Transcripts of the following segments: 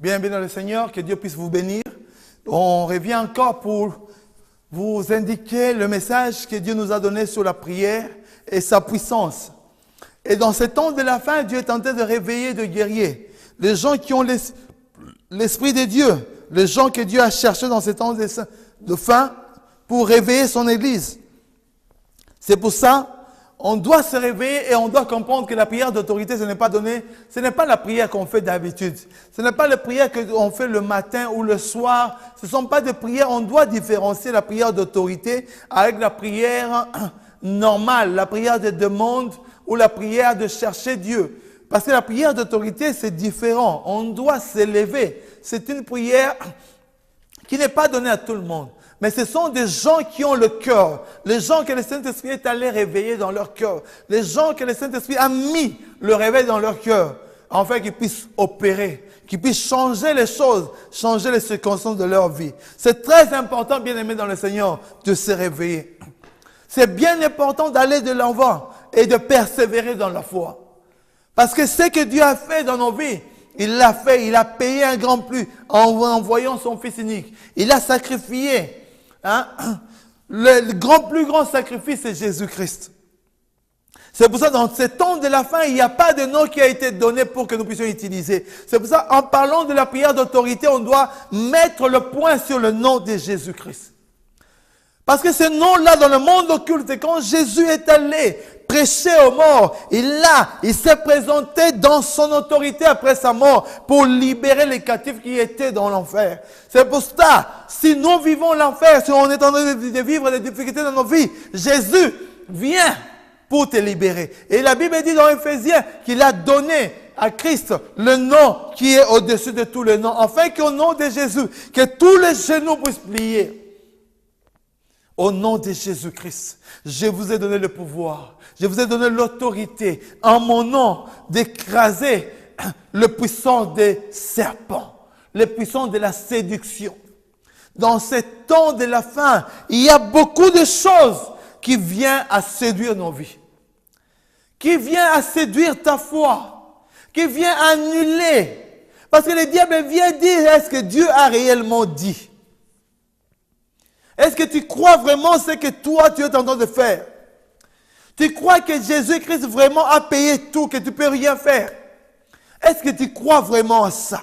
Bien, dans le Seigneur, que Dieu puisse vous bénir. On revient encore pour vous indiquer le message que Dieu nous a donné sur la prière et sa puissance. Et dans ce temps de la fin, Dieu est en train de réveiller des guerriers. Les gens qui ont l'Esprit de Dieu, les gens que Dieu a cherchés dans ce temps de fin pour réveiller son Église. C'est pour ça on doit se réveiller et on doit comprendre que la prière d'autorité, ce n'est pas la prière qu'on fait d'habitude. Ce n'est pas la prière qu'on fait le matin ou le soir. Ce ne sont pas des prières, on doit différencier la prière d'autorité avec la prière normale, la prière de demande ou la prière de chercher Dieu. Parce que la prière d'autorité, c'est différent. On doit s'élever. C'est une prière qui n'est pas donnée à tout le monde. Mais ce sont des gens qui ont le cœur. Les gens que le Saint-Esprit est allé réveiller dans leur cœur. Les gens que le Saint-Esprit a mis le réveil dans leur cœur. Afin qu'ils puissent opérer, qu'ils puissent changer les choses, changer les circonstances de leur vie. C'est très important, bien aimé dans le Seigneur, de se réveiller. C'est bien important d'aller de l'avant et de persévérer dans la foi. Parce que ce que Dieu a fait dans nos vies, il l'a fait, il a payé un grand prix en envoyant son Fils unique. Il a sacrifié. Le plus grand sacrifice, c'est Jésus-Christ. C'est pour ça que dans ce temps de la fin, il n'y a pas de nom qui a été donné pour que nous puissions utiliser. C'est pour ça qu'en parlant de la prière d'autorité, on doit mettre le point sur le nom de Jésus-Christ. Parce que ce nom-là, dans le monde occulte, c'est quand Jésus est allé prêcher aux morts, il s'est présenté dans son autorité après sa mort pour libérer les captifs qui étaient dans l'enfer. C'est pour ça, si nous vivons l'enfer, si on est en train de vivre des difficultés dans nos vies, Jésus vient pour te libérer. Et la Bible dit dans Éphésiens qu'il a donné à Christ le nom qui est au-dessus de tous les noms, afin qu'au nom de Jésus, que tous les genoux puissent plier. Au nom de Jésus-Christ, je vous ai donné le pouvoir, je vous ai donné l'autorité en mon nom d'écraser le puissant des serpents, le puissant de la séduction. Dans ce temps de la fin, il y a beaucoup de choses qui viennent à séduire nos vies, qui viennent à séduire ta foi, qui viennent annuler. Parce que le diable vient dire, est-ce que Dieu a réellement dit? Est-ce que tu crois vraiment ce que toi, tu es en train de faire? Tu crois que Jésus-Christ vraiment a payé tout, que tu ne peux rien faire? Est-ce que tu crois vraiment à ça?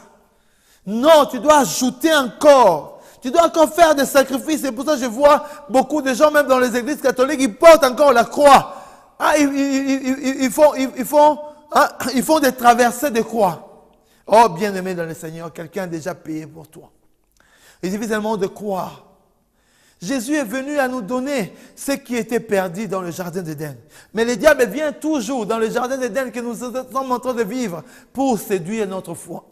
Non, tu dois ajouter encore. Tu dois encore faire des sacrifices. C'est pour ça que je vois beaucoup de gens, même dans les églises catholiques, ils portent encore la croix. Ils font des traversées de croix. Oh, bien-aimé dans le Seigneur, quelqu'un a déjà payé pour toi. Il suffit seulement de croire. Jésus est venu à nous donner ce qui était perdu dans le jardin d'Éden. Mais le diable vient toujours dans le jardin d'Éden que nous sommes en train de vivre pour séduire notre foi.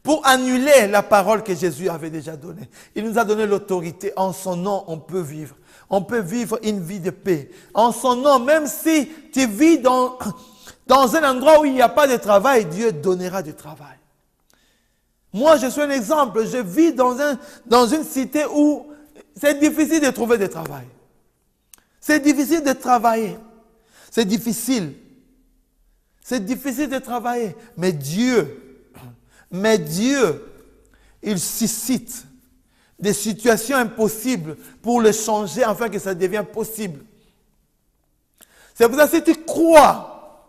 Pour annuler la parole que Jésus avait déjà donnée. Il nous a donné l'autorité. En son nom, on peut vivre. On peut vivre une vie de paix. En son nom, même si tu vis dans un endroit où il n'y a pas de travail, Dieu donnera du travail. Moi, je suis un exemple. Je vis dans une cité où c'est difficile de trouver du travail. C'est difficile de travailler. C'est difficile. C'est difficile de travailler. Mais Dieu, il suscite des situations impossibles pour le changer afin que ça devienne possible. C'est pour ça que si tu crois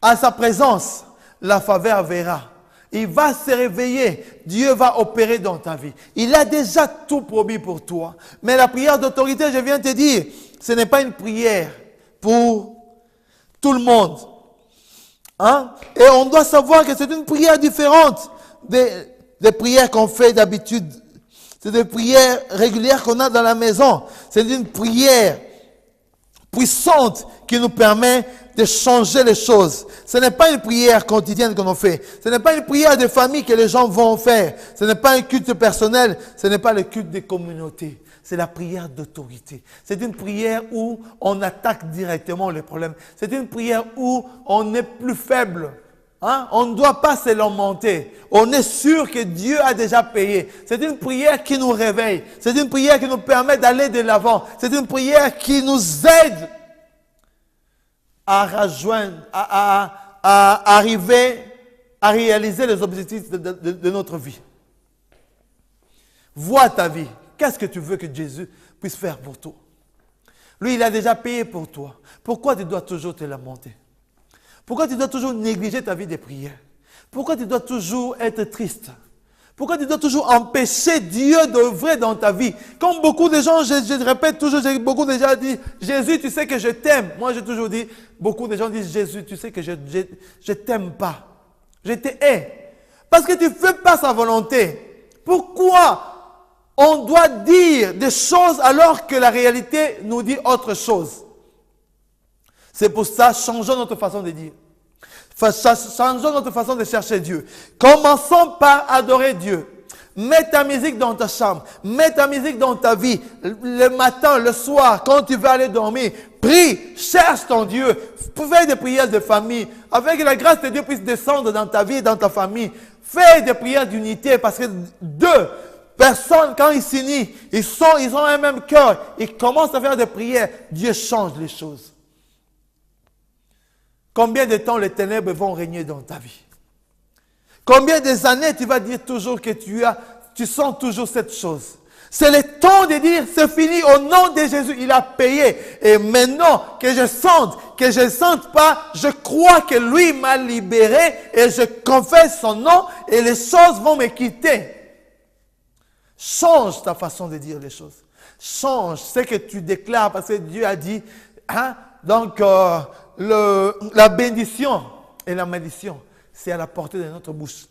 à sa présence, la faveur verra. Il va se réveiller. Dieu va opérer dans ta vie. Il a déjà tout promis pour toi. Mais la prière d'autorité, je viens te dire, ce n'est pas une prière pour tout le monde. Et on doit savoir que c'est une prière différente des prières qu'on fait d'habitude. C'est des prières régulières qu'on a dans la maison. C'est une prière puissante qui nous permet de changer les choses. Ce n'est pas une prière quotidienne que l'on fait. Ce n'est pas une prière de famille que les gens vont faire. Ce n'est pas un culte personnel. Ce n'est pas le culte des communautés. C'est la prière d'autorité. C'est une prière où on attaque directement les problèmes. C'est une prière où on est plus faible. On ne doit pas se lamenter. On est sûr que Dieu a déjà payé. C'est une prière qui nous réveille. C'est une prière qui nous permet d'aller de l'avant. C'est une prière qui nous aide à rejoindre, à arriver à réaliser les objectifs de notre vie. Vois ta vie. Qu'est-ce que tu veux que Jésus puisse faire pour toi? Lui, il a déjà payé pour toi. Pourquoi tu dois toujours te lamenter? Pourquoi tu dois toujours négliger ta vie de prière? Pourquoi tu dois toujours être triste? Pourquoi tu dois toujours empêcher Dieu d'œuvrer dans ta vie? Comme beaucoup de gens, je répète toujours, beaucoup de gens disent, Jésus, tu sais que je t'aime. Moi, j'ai toujours dit, beaucoup de gens disent, Jésus, tu sais que je ne t'aime pas. Je te hais. Parce que tu ne fais pas sa volonté. Pourquoi on doit dire des choses alors que la réalité nous dit autre chose? C'est pour ça, changeons notre façon de dire. Changeons notre façon de chercher Dieu. Commençons par adorer Dieu. Mets ta musique dans ta chambre. Mets ta musique dans ta vie. Le matin, le soir, quand tu vas aller dormir, prie, cherche ton Dieu. Fais des prières de famille. Avec la grâce de Dieu puisse descendre dans ta vie et dans ta famille. Fais des prières d'unité parce que deux personnes, quand ils s'unissent, ils ont un même cœur. Ils commencent à faire des prières. Dieu change les choses. Combien de temps les ténèbres vont régner dans ta vie? Combien des années tu vas dire toujours que tu sens toujours cette chose? C'est le temps de dire, c'est fini au nom de Jésus, il a payé. Et maintenant que je sente pas, je crois que lui m'a libéré et je confesse son nom et les choses vont me quitter. Change ta façon de dire les choses. Change ce que tu déclares parce que Dieu a dit, hein, donc la bénédiction et la malédiction, c'est à la portée de notre bouche.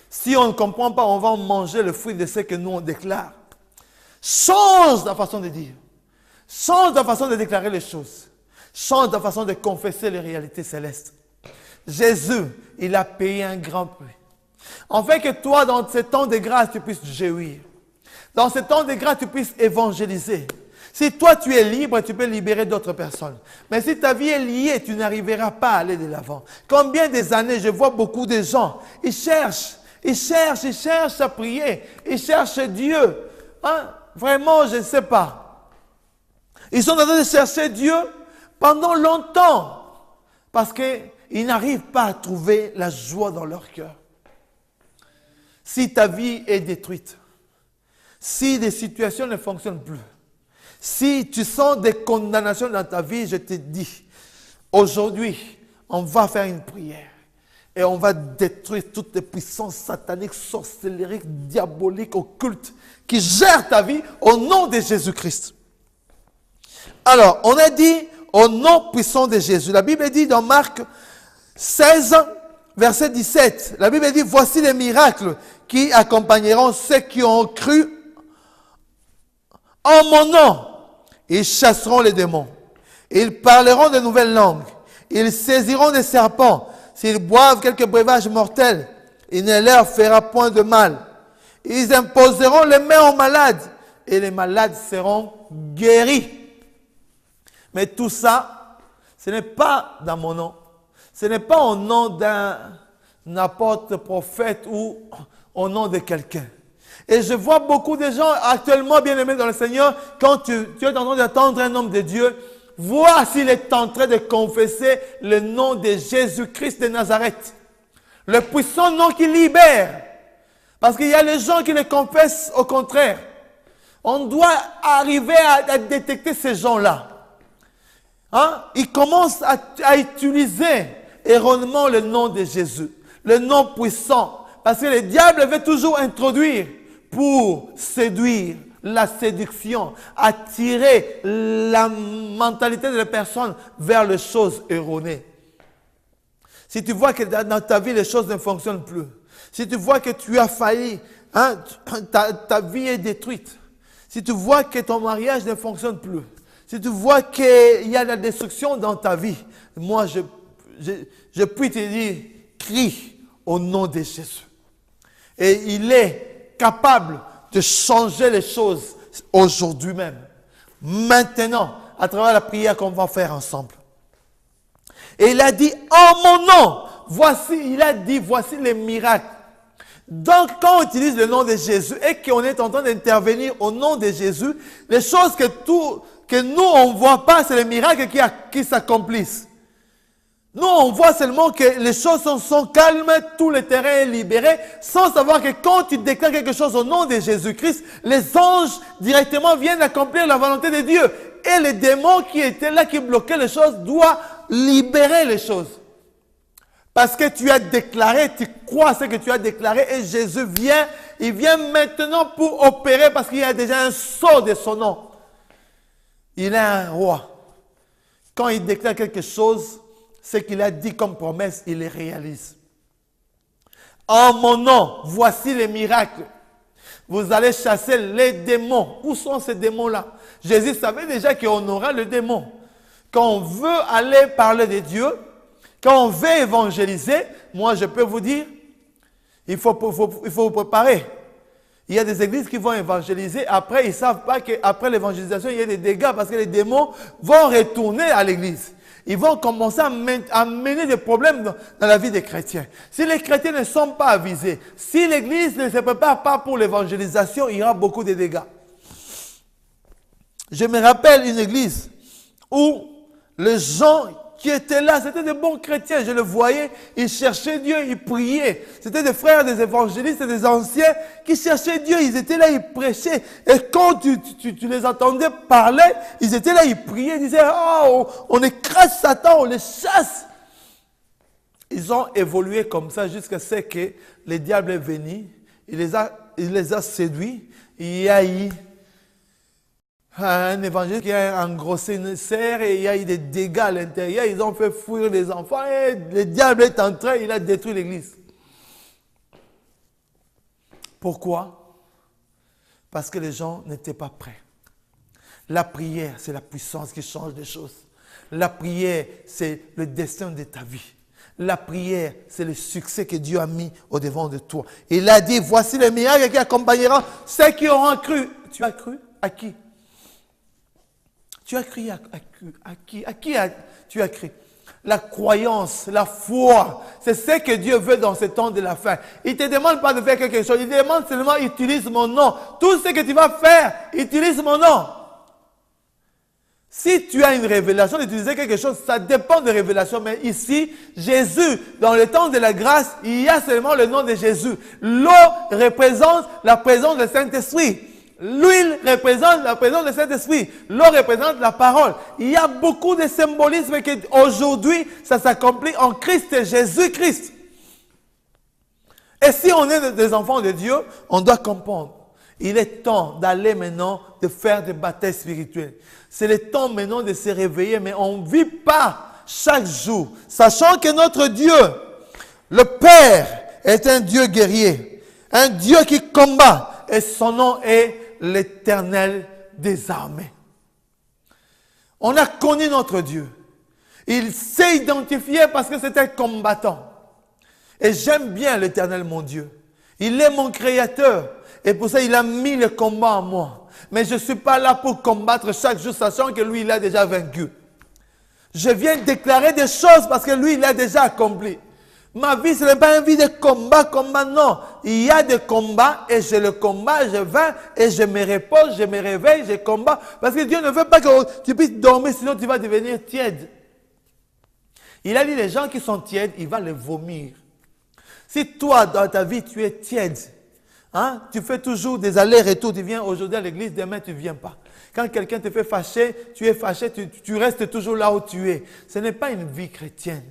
Si on ne comprend pas, on va manger le fruit de ce que nous on déclare. Change ta façon de dire. Change ta façon de déclarer les choses. Change ta façon de confesser les réalités célestes. Jésus, il a payé un grand prix. En fait que toi, dans ce temps de grâce, tu puisses jouir. Dans ce temps de grâce, tu puisses évangéliser. Si toi, tu es libre, tu peux libérer d'autres personnes. Mais si ta vie est liée, tu n'arriveras pas à aller de l'avant. Combien des années, je vois beaucoup de gens, ils cherchent à prier. Ils cherchent Dieu. Hein? Vraiment, je ne sais pas. Ils sont en train de chercher Dieu pendant longtemps. Parce qu'ils n'arrivent pas à trouver la joie dans leur cœur. Si ta vie est détruite, si des situations ne fonctionnent plus, si tu sens des condamnations dans ta vie, je te dis, aujourd'hui, on va faire une prière. Et on va détruire toutes les puissances sataniques, sorcellériques, diaboliques, occultes, qui gèrent ta vie au nom de Jésus-Christ. Alors, on a dit au nom puissant de Jésus. La Bible dit dans Marc 16, verset 17, la Bible dit, voici les miracles qui accompagneront ceux qui ont cru en mon nom. Ils chasseront les démons. Ils parleront de nouvelles langues. Ils saisiront des serpents. S'ils boivent quelques breuvages mortels, il ne leur fera point de mal. Ils imposeront les mains aux malades et les malades seront guéris. Mais tout ça, ce n'est pas dans mon nom. Ce n'est pas au nom d'un apôtre, prophète ou au nom de quelqu'un. Et je vois beaucoup de gens actuellement bien aimés dans le Seigneur, quand tu es en train d'attendre un homme de Dieu, vois s'il est en train de confesser le nom de Jésus-Christ de Nazareth. Le puissant nom qui libère. Parce qu'il y a les gens qui le confessent au contraire. On doit arriver à détecter ces gens-là. Hein? Ils commencent à utiliser erronément le nom de Jésus. Le nom puissant. Parce que le diable veut toujours introduire pour séduire, la séduction, attirer la mentalité de la personne vers les choses erronées. Si tu vois que dans ta vie, les choses ne fonctionnent plus, si tu vois que tu as failli, hein, ta vie est détruite, si tu vois que ton mariage ne fonctionne plus, si tu vois qu'il y a la destruction dans ta vie, moi, je puis te dire, crie au nom de Jésus. Et il est capable de changer les choses aujourd'hui même. Maintenant, à travers la prière qu'on va faire ensemble. Et il a dit, en mon nom, voici les miracles. Donc, quand on utilise le nom de Jésus et qu'on est en train d'intervenir au nom de Jésus, les choses que nous, on ne voit pas, c'est les miracles qui s'accomplissent. Nous, on voit seulement que les choses sont calmes, tout le terrain est libéré, sans savoir que quand tu déclares quelque chose au nom de Jésus-Christ, les anges directement viennent accomplir la volonté de Dieu. Et les démons qui étaient là, qui bloquaient les choses, doivent libérer les choses. Parce que tu as déclaré, tu crois à ce que tu as déclaré, et Jésus vient, il vient maintenant pour opérer, parce qu'il y a déjà un sceau de son nom. Il est un roi. Quand il déclare quelque chose, ce qu'il a dit comme promesse, il les réalise. En mon nom, voici les miracles. Vous allez chasser les démons. Où sont ces démons-là? Jésus savait déjà qu'on aura le démon. Quand on veut aller parler de Dieu, quand on veut évangéliser, moi je peux vous dire, il faut vous préparer. Il y a des églises qui vont évangéliser, après ils ne savent pas qu'après l'évangélisation, il y a des dégâts parce que les démons vont retourner à l'église. Ils vont commencer à mener des problèmes dans la vie des chrétiens. Si les chrétiens ne sont pas avisés, si l'église ne se prépare pas pour l'évangélisation, il y aura beaucoup de dégâts. Je me rappelle une église où les gens qui étaient là, c'était des bons chrétiens, je le voyais, ils cherchaient Dieu, ils priaient. C'était des frères, des évangélistes, des anciens qui cherchaient Dieu, ils étaient là, ils prêchaient. Et quand tu les entendais parler, ils étaient là, ils priaient, ils disaient, oh, on écrase Satan, on les chasse. Ils ont évolué comme ça jusqu'à ce que le diable est venu, il les a séduits, il y a eu un évangile qui a engrossé une serre et il y a eu des dégâts à l'intérieur. Ils ont fait fuir les enfants et le diable est entré, il a détruit l'église. Pourquoi? Parce que les gens n'étaient pas prêts. La prière, c'est la puissance qui change les choses. La prière, c'est le destin de ta vie. La prière, c'est le succès que Dieu a mis au devant de toi. Il a dit, voici les miracles qui accompagneront ceux qui auront cru. Tu as cru? À qui? Tu as cru à qui? À qui tu as cru? La croyance, la foi, c'est ce que Dieu veut dans ce temps de la fin. Il ne te demande pas de faire quelque chose, il te demande seulement utilise mon nom. Tout ce que tu vas faire, utilise mon nom. Si tu as une révélation d'utiliser quelque chose, ça dépend de révélation. Mais ici, Jésus, dans le temps de la grâce, il y a seulement le nom de Jésus. L'eau représente la présence du Saint-Esprit. L'huile représente la présence du Saint-Esprit. L'eau représente la parole. Il y a beaucoup de symbolisme qui aujourd'hui, ça s'accomplit en Christ Jésus-Christ. Et si on est des enfants de Dieu, on doit comprendre. Il est temps d'aller maintenant, de faire des batailles spirituelles. C'est le temps maintenant de se réveiller, mais on ne vit pas chaque jour, sachant que notre Dieu, le Père, est un Dieu guerrier, un Dieu qui combat, et son nom est l'Éternel des armées. On a connu notre Dieu. Il s'est identifié parce que c'était un combattant. Et j'aime bien l'Éternel, mon Dieu. Il est mon créateur. Et pour ça, il a mis le combat en moi. Mais je ne suis pas là pour combattre chaque jour, sachant que lui, il a déjà vaincu. Je viens déclarer des choses parce que lui, il a déjà accompli. Ma vie, ce n'est pas une vie de combat, non. Il y a des combats et je le combats, je vais et je me repose, je me réveille, je combats. Parce que Dieu ne veut pas que tu puisses dormir, sinon tu vas devenir tiède. Il a dit les gens qui sont tièdes, il va les vomir. Si toi, dans ta vie, tu es tiède, hein, tu fais toujours des allers-retours, tu viens aujourd'hui à l'église, demain tu ne viens pas. Quand quelqu'un te fait fâcher, tu es fâché, tu restes toujours là où tu es. Ce n'est pas une vie chrétienne.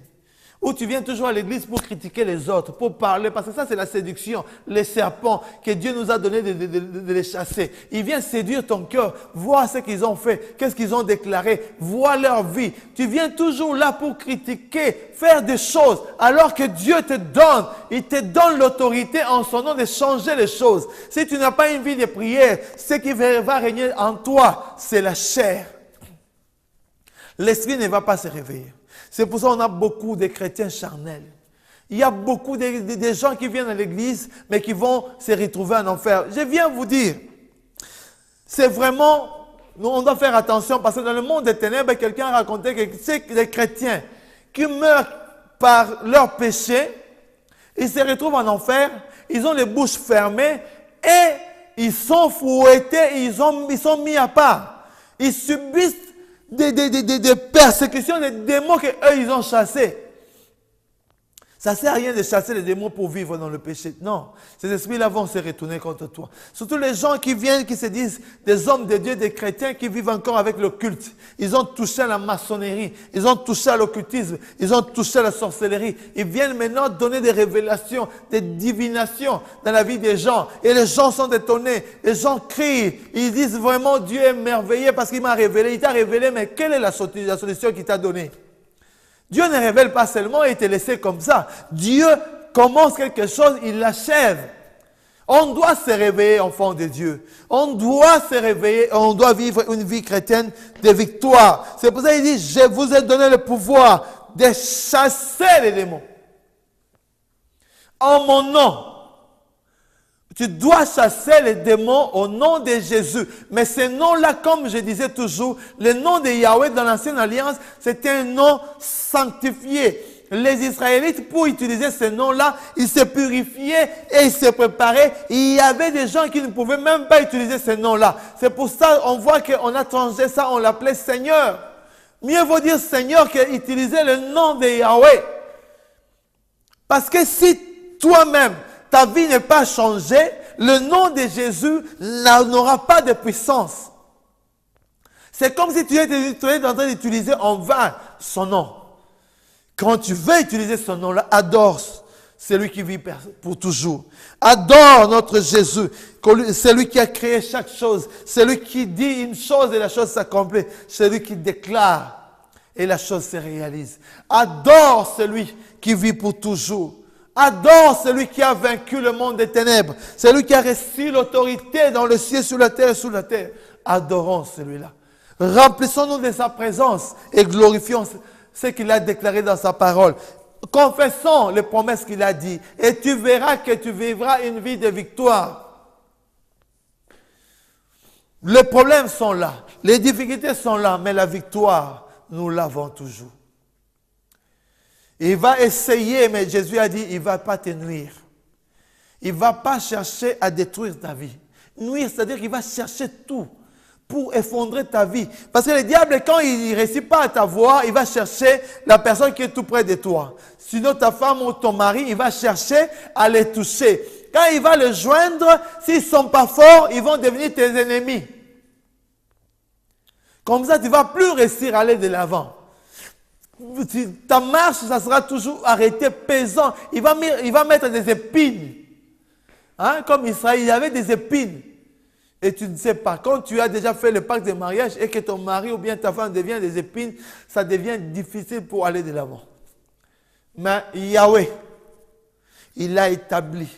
Ou tu viens toujours à l'église pour critiquer les autres, pour parler, parce que ça c'est la séduction, les serpents que Dieu nous a donné de les chasser. Il vient séduire ton cœur, voir ce qu'ils ont fait, qu'est-ce qu'ils ont déclaré, voir leur vie. Tu viens toujours là pour critiquer, faire des choses, alors que Dieu te donne, il te donne l'autorité en son nom de changer les choses. Si tu n'as pas une vie de prière, ce qui va régner en toi, c'est la chair. L'esprit ne va pas se réveiller. C'est pour ça qu'on a beaucoup de chrétiens charnels. Il y a beaucoup de gens qui viennent à l'église, mais qui vont se retrouver en enfer. Je viens vous dire, c'est vraiment, on doit faire attention, parce que dans le monde des ténèbres, quelqu'un a raconté que c'est les chrétiens qui meurent par leur péché, ils se retrouvent en enfer, ils ont les bouches fermées, et ils sont fouettés, ils sont mis à part. Ils subissent des persécutions, des démons qu'eux, ils ont chassés. Ça ne sert à rien de chasser les démons pour vivre dans le péché. Non, ces esprits-là vont se retourner contre toi. Surtout les gens qui viennent, qui se disent des hommes de Dieu, des chrétiens qui vivent encore avec le culte. Ils ont touché à la maçonnerie, ils ont touché à l'occultisme, ils ont touché à la sorcellerie. Ils viennent maintenant donner des révélations, des divinations dans la vie des gens. Et les gens sont étonnés, les gens crient, ils disent vraiment Dieu est merveilleux parce qu'il m'a révélé. Il t'a révélé, mais quelle est la solution qu'il t'a donnée? Dieu ne révèle pas seulement et te laisse comme ça. Dieu commence quelque chose, il l'achève. On doit se réveiller, enfant de Dieu. On doit se réveiller, on doit vivre une vie chrétienne de victoire. C'est pour ça qu'il dit, je vous ai donné le pouvoir de chasser les démons. En mon nom. Tu dois chasser les démons au nom de Jésus. Mais ce nom-là, comme je disais toujours, le nom de Yahweh dans l'Ancienne Alliance, c'était un nom sanctifié. Les Israélites, pour utiliser ce nom-là, ils se purifiaient et ils se préparaient. Il y avait des gens qui ne pouvaient même pas utiliser ce nom-là. C'est pour ça qu'on voit qu'on a changé ça, on l'appelait Seigneur. Mieux vaut dire Seigneur qu'utiliser le nom de Yahweh. Parce que si toi-même, ta vie n'est pas changée, le nom de Jésus n'aura pas de puissance. C'est comme si tu étais en train d'utiliser en vain son nom. Quand tu veux utiliser son nom-là, adore celui qui vit pour toujours. Adore notre Jésus, celui qui a créé chaque chose, celui qui dit une chose et la chose s'accomplit, celui qui déclare et la chose se réalise. Adore celui qui vit pour toujours. Adore celui qui a vaincu le monde des ténèbres. Celui qui a reçu l'autorité dans le ciel, sur la terre et sous la terre. Adorons celui-là. Remplissons-nous de sa présence et glorifions ce qu'il a déclaré dans sa parole. Confessons les promesses qu'il a dit et tu verras que tu vivras une vie de victoire. Les problèmes sont là, les difficultés sont là, mais la victoire, nous l'avons toujours. Il va essayer, mais Jésus a dit, il ne va pas te nuire. Il ne va pas chercher à détruire ta vie. Nuire, c'est-à-dire qu'il va chercher tout pour effondrer ta vie. Parce que le diable, quand il ne réussit pas à t'avoir, il va chercher la personne qui est tout près de toi. Sinon, ta femme ou ton mari, il va chercher à les toucher. Quand il va les joindre, s'ils ne sont pas forts, ils vont devenir tes ennemis. Comme ça, tu ne vas plus réussir à aller de l'avant. Ta marche, ça sera toujours arrêté, pesant. Il va mettre des épines. Hein? Comme Israël, il y avait des épines. Et tu ne sais pas, quand tu as déjà fait le pacte de mariage et que ton mari ou bien ta femme devient des épines, ça devient difficile pour aller de l'avant. Mais Yahweh, il a établi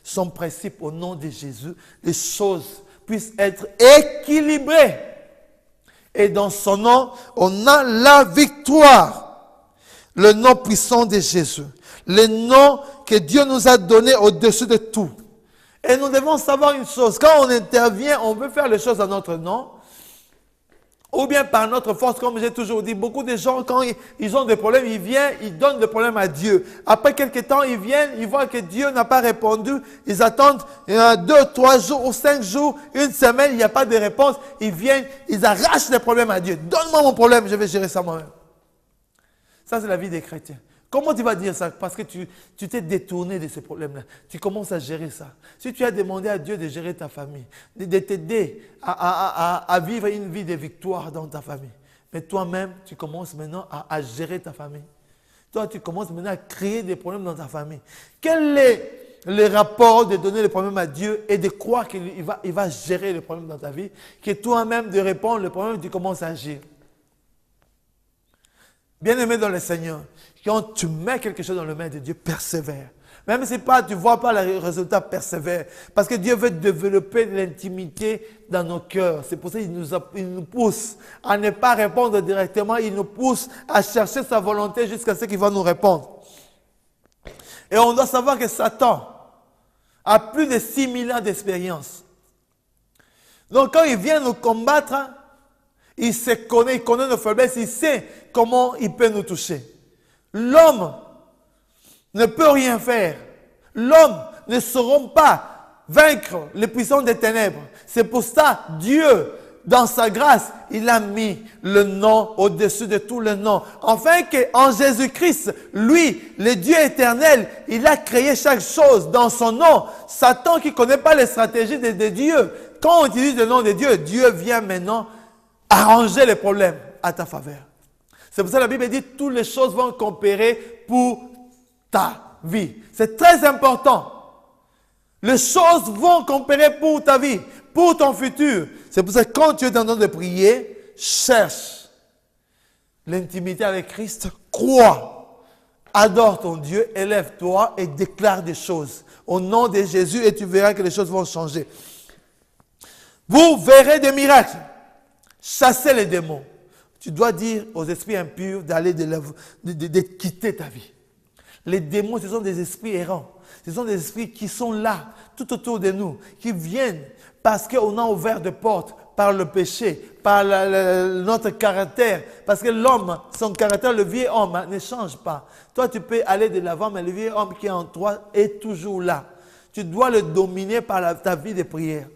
son principe au nom de Jésus. Les choses puissent être équilibrées. Et dans son nom, on a la victoire. Le nom puissant de Jésus. Le nom que Dieu nous a donné au-dessus de tout. Et nous devons savoir une chose. Quand on intervient, on veut faire les choses à notre nom. Ou bien par notre force, comme j'ai toujours dit. Beaucoup de gens, quand ils ont des problèmes, ils viennent, ils donnent des problèmes à Dieu. Après quelques temps, ils viennent, ils voient que Dieu n'a pas répondu. Ils attendent 2, 3 jours ou 5 jours, une semaine, il n'y a pas de réponse. Ils viennent, ils arrachent les problèmes à Dieu. Donne-moi mon problème, je vais gérer ça moi-même. Ça, c'est la vie des chrétiens. Comment tu vas dire ça? Parce que tu t'es détourné de ces problèmes-là. Tu commences à gérer ça. Si tu as demandé à Dieu de gérer ta famille, de t'aider à vivre une vie de victoire dans ta famille, mais toi-même, tu commences maintenant à gérer ta famille. Toi, tu commences maintenant à créer des problèmes dans ta famille. Quel est le rapport de donner les problèmes à Dieu et de croire qu'il va gérer les problèmes dans ta vie, que toi-même de répondre les problèmes, tu commences à agir? Bien-aimé dans le Seigneur, quand tu mets quelque chose dans le main de Dieu, persévère. Même si tu ne vois pas le résultat, persévère. Parce que Dieu veut développer l'intimité dans nos cœurs. C'est pour ça qu'il nous pousse à ne pas répondre directement. Il nous pousse à chercher sa volonté jusqu'à ce qu'il va nous répondre. Et on doit savoir que Satan a plus de 6000 ans d'expérience. Donc quand il vient nous combattre, il se connaît, il connaît nos faiblesses, il sait comment il peut nous toucher. L'homme ne peut rien faire. L'homme ne saura pas vaincre les puissants des ténèbres. C'est pour ça Dieu dans sa grâce, il a mis le nom au-dessus de tout le nom. Afin qu'en Jésus-Christ, lui, le Dieu éternel, il a créé chaque chose dans son nom. Satan qui ne connaît pas les stratégies de Dieu, quand on utilise le nom de Dieu, Dieu vient maintenant arranger les problèmes à ta faveur. C'est pour ça que la Bible dit que toutes les choses vont coopérer pour ta vie. C'est très important. Les choses vont coopérer pour ta vie, pour ton futur. C'est pour ça que quand tu es en train de prier, cherche l'intimité avec Christ, crois, adore ton Dieu, élève-toi et déclare des choses au nom de Jésus et tu verras que les choses vont changer. Vous verrez des miracles. Chassez les démons. Tu dois dire aux esprits impurs d'aller de quitter ta vie. Les démons, ce sont des esprits errants. Ce sont des esprits qui sont là, tout autour de nous, qui viennent parce qu'on a ouvert des portes par le péché, par notre caractère. Parce que l'homme, son caractère, le vieil homme, ne change pas. Toi, tu peux aller de l'avant, mais le vieil homme qui est en toi est toujours là. Tu dois le dominer par ta vie de prière.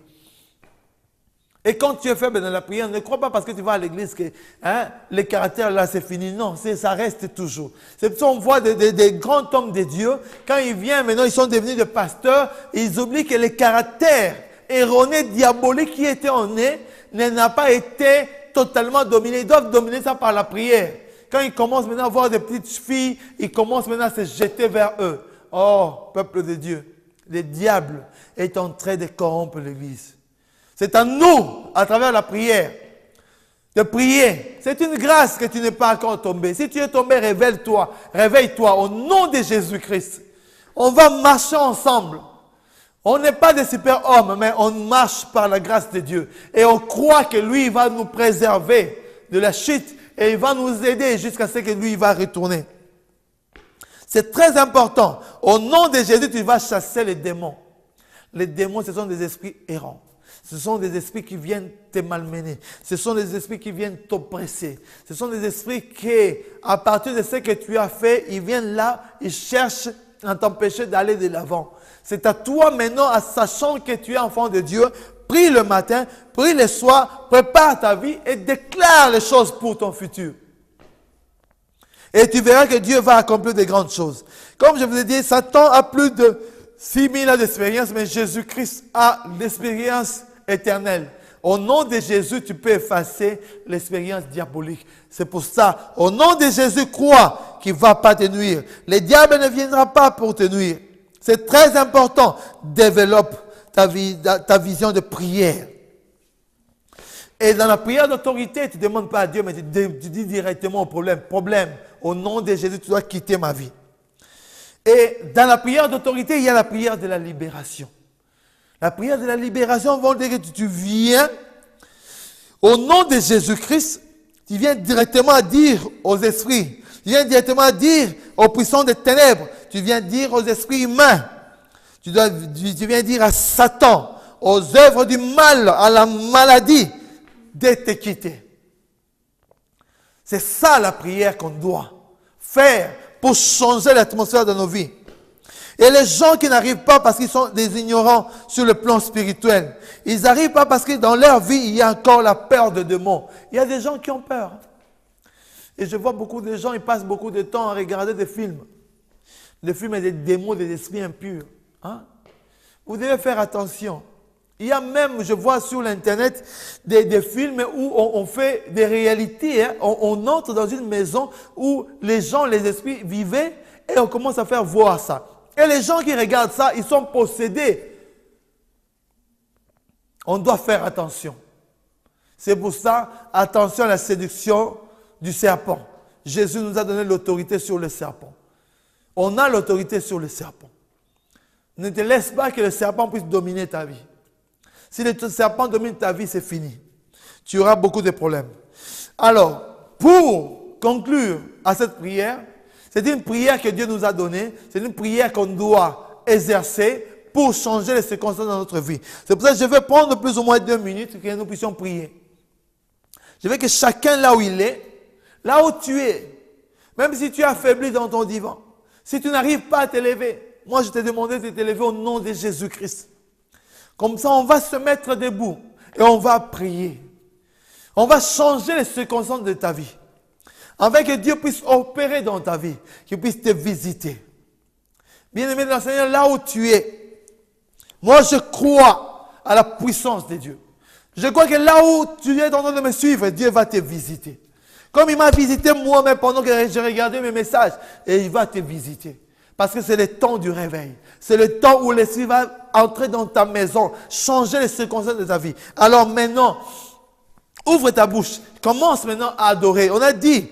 Et quand tu es faible dans la prière, ne crois pas parce que tu vas à l'église que les caractères là c'est fini. Non, ça reste toujours. C'est pour ça qu'on voit des grands hommes de Dieu, quand ils viennent maintenant, ils sont devenus des pasteurs, et ils oublient que les caractères erronés, diaboliques qui étaient en eux, n'a pas été totalement dominés. Ils doivent dominer ça par la prière. Quand ils commencent maintenant à voir des petites filles, ils commencent maintenant à se jeter vers eux. Oh, peuple de Dieu, le diable est en train de corrompre l'église. C'est à nous, à travers la prière, de prier. C'est une grâce que tu n'es pas encore tombé. Si tu es tombé, réveille-toi. Réveille-toi au nom de Jésus-Christ. On va marcher ensemble. On n'est pas des super-hommes, mais on marche par la grâce de Dieu. Et on croit que lui va nous préserver de la chute et il va nous aider jusqu'à ce que lui va retourner. C'est très important. Au nom de Jésus, tu vas chasser les démons. Les démons, ce sont des esprits errants. Ce sont des esprits qui viennent te malmener. Ce sont des esprits qui viennent t'oppresser. Ce sont des esprits qui, à partir de ce que tu as fait, ils viennent là, ils cherchent à t'empêcher d'aller de l'avant. C'est à toi maintenant, en sachant que tu es enfant de Dieu, prie le matin, prie le soir, prépare ta vie et déclare les choses pour ton futur. Et tu verras que Dieu va accomplir de grandes choses. Comme je vous ai dit, Satan a plus de 6000 ans d'expérience, mais Jésus-Christ a l'expérience éternelle. Au nom de Jésus, tu peux effacer l'expérience diabolique. C'est pour ça, au nom de Jésus, crois qu'il ne va pas te nuire. Le diable ne viendra pas pour te nuire. C'est très important. Développe ta vision de prière. Et dans la prière d'autorité, tu ne demandes pas à Dieu, mais tu dis directement au problème. Problème, au nom de Jésus, tu dois quitter ma vie. Et dans la prière d'autorité, il y a la prière de la libération. La prière de la libération va dire que tu viens, au nom de Jésus-Christ, tu viens directement dire aux esprits, tu viens directement dire aux puissants des ténèbres, tu viens dire aux esprits humains, tu viens dire à Satan, aux œuvres du mal, à la maladie, de te quitter. C'est ça la prière qu'on doit faire pour changer l'atmosphère de nos vies. Et les gens qui n'arrivent pas parce qu'ils sont des ignorants sur le plan spirituel, ils n'arrivent pas parce que dans leur vie, il y a encore la peur de démons. Il y a des gens qui ont peur. Et je vois beaucoup de gens, ils passent beaucoup de temps à regarder des films. Des films et des démons, des esprits impurs. Hein? Vous devez faire attention. Il y a même, je vois sur l'internet, des films où on fait des réalités. Hein? On entre dans une maison où les gens, les esprits vivaient et on commence à faire voir ça. Et les gens qui regardent ça, ils sont possédés. On doit faire attention. C'est pour ça, attention à la séduction du serpent. Jésus nous a donné l'autorité sur le serpent. On a l'autorité sur le serpent. Ne te laisse pas que le serpent puisse dominer ta vie. Si le serpent domine ta vie, c'est fini. Tu auras beaucoup de problèmes. Alors, pour conclure à cette prière, c'est une prière que Dieu nous a donnée. C'est une prière qu'on doit exercer pour changer les circonstances dans notre vie. C'est pour ça que je vais prendre plus ou moins 2 minutes pour que nous puissions prier. Je veux que chacun là où il est, là où tu es, même si tu es affaibli dans ton divan, si tu n'arrives pas à t'élever, moi je t'ai demandé de t'élever au nom de Jésus-Christ. Comme ça, on va se mettre debout et on va prier. On va changer les circonstances de ta vie. Afin que Dieu puisse opérer dans ta vie, qu'il puisse te visiter. Bien-aimé dans le Seigneur, là où tu es, moi je crois à la puissance de Dieu. Je crois que là où tu es en train de me suivre, Dieu va te visiter. Comme il m'a visité moi-même pendant que j'ai regardé mes messages, et il va te visiter. Parce que c'est le temps du réveil. C'est le temps où l'Esprit va entrer dans ta maison, changer les circonstances de ta vie. Alors maintenant, ouvre ta bouche, commence maintenant à adorer. On a dit,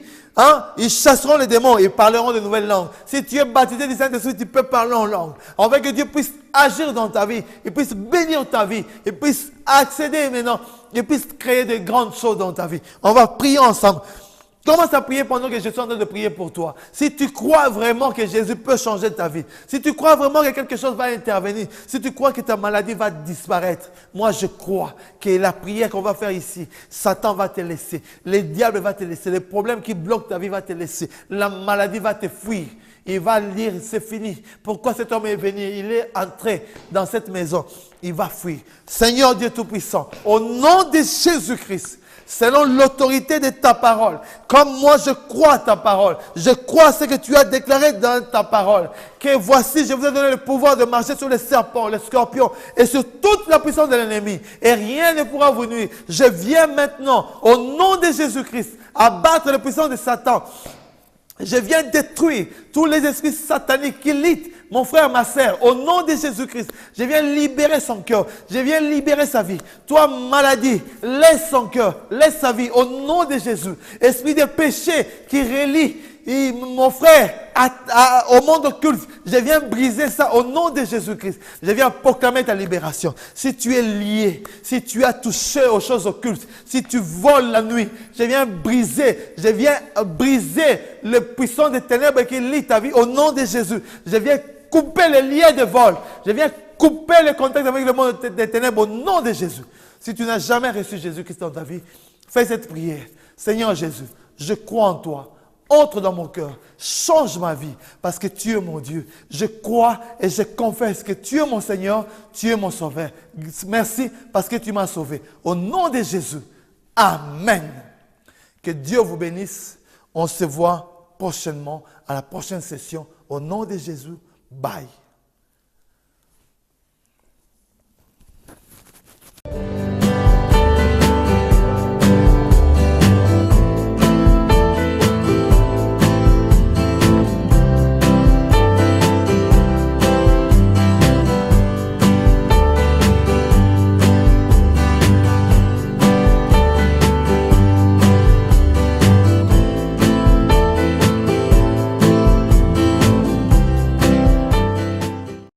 ils chasseront les démons, ils parleront de nouvelles langues. Si tu es baptisé du Saint-Esprit, tu peux parler en langue. Afin que Dieu puisse agir dans ta vie, il puisse bénir ta vie, il puisse accéder maintenant, il puisse créer de grandes choses dans ta vie. On va prier ensemble. Commence à prier pendant que je suis en train de prier pour toi. Si tu crois vraiment que Jésus peut changer ta vie, si tu crois vraiment que quelque chose va intervenir, si tu crois que ta maladie va disparaître, moi je crois que la prière qu'on va faire ici, Satan va te laisser, le diable va te laisser, les problèmes qui bloquent ta vie va te laisser, la maladie va te fuir. Il va lire, c'est fini. Pourquoi cet homme est venu? Il est entré dans cette maison. Il va fuir. Seigneur Dieu Tout-Puissant, au nom de Jésus-Christ, selon l'autorité de ta parole, comme moi je crois à ta parole, je crois à ce que tu as déclaré dans ta parole, que voici, je vous ai donné le pouvoir de marcher sur les serpents, les scorpions et sur toute la puissance de l'ennemi, et rien ne pourra vous nuire. Je viens maintenant, au nom de Jésus-Christ, abattre les puissances de Satan. Je viens détruire tous les esprits sataniques qui luttent, mon frère, ma sœur, au nom de Jésus-Christ. Je viens libérer son cœur. Je viens libérer sa vie. Toi, maladie, laisse son cœur, laisse sa vie, au nom de Jésus. Esprit de péché qui relie mon frère au monde occulte, je viens briser ça au nom de Jésus-Christ. Je viens proclamer ta libération. Si tu es lié, si tu as touché aux choses occultes, si tu voles la nuit, je viens briser le puissant des ténèbres qui lie ta vie au nom de Jésus. Je viens couper les liens de vol. Je viens couper le contact avec le monde des ténèbres au nom de Jésus. Si tu n'as jamais reçu Jésus-Christ dans ta vie, fais cette prière. Seigneur Jésus, je crois en toi. Entre dans mon cœur, change ma vie parce que tu es mon Dieu. Je crois et je confesse que tu es mon Seigneur, tu es mon Sauveur. Merci parce que tu m'as sauvé. Au nom de Jésus, Amen. Que Dieu vous bénisse. On se voit prochainement à la prochaine session. Au nom de Jésus, bye.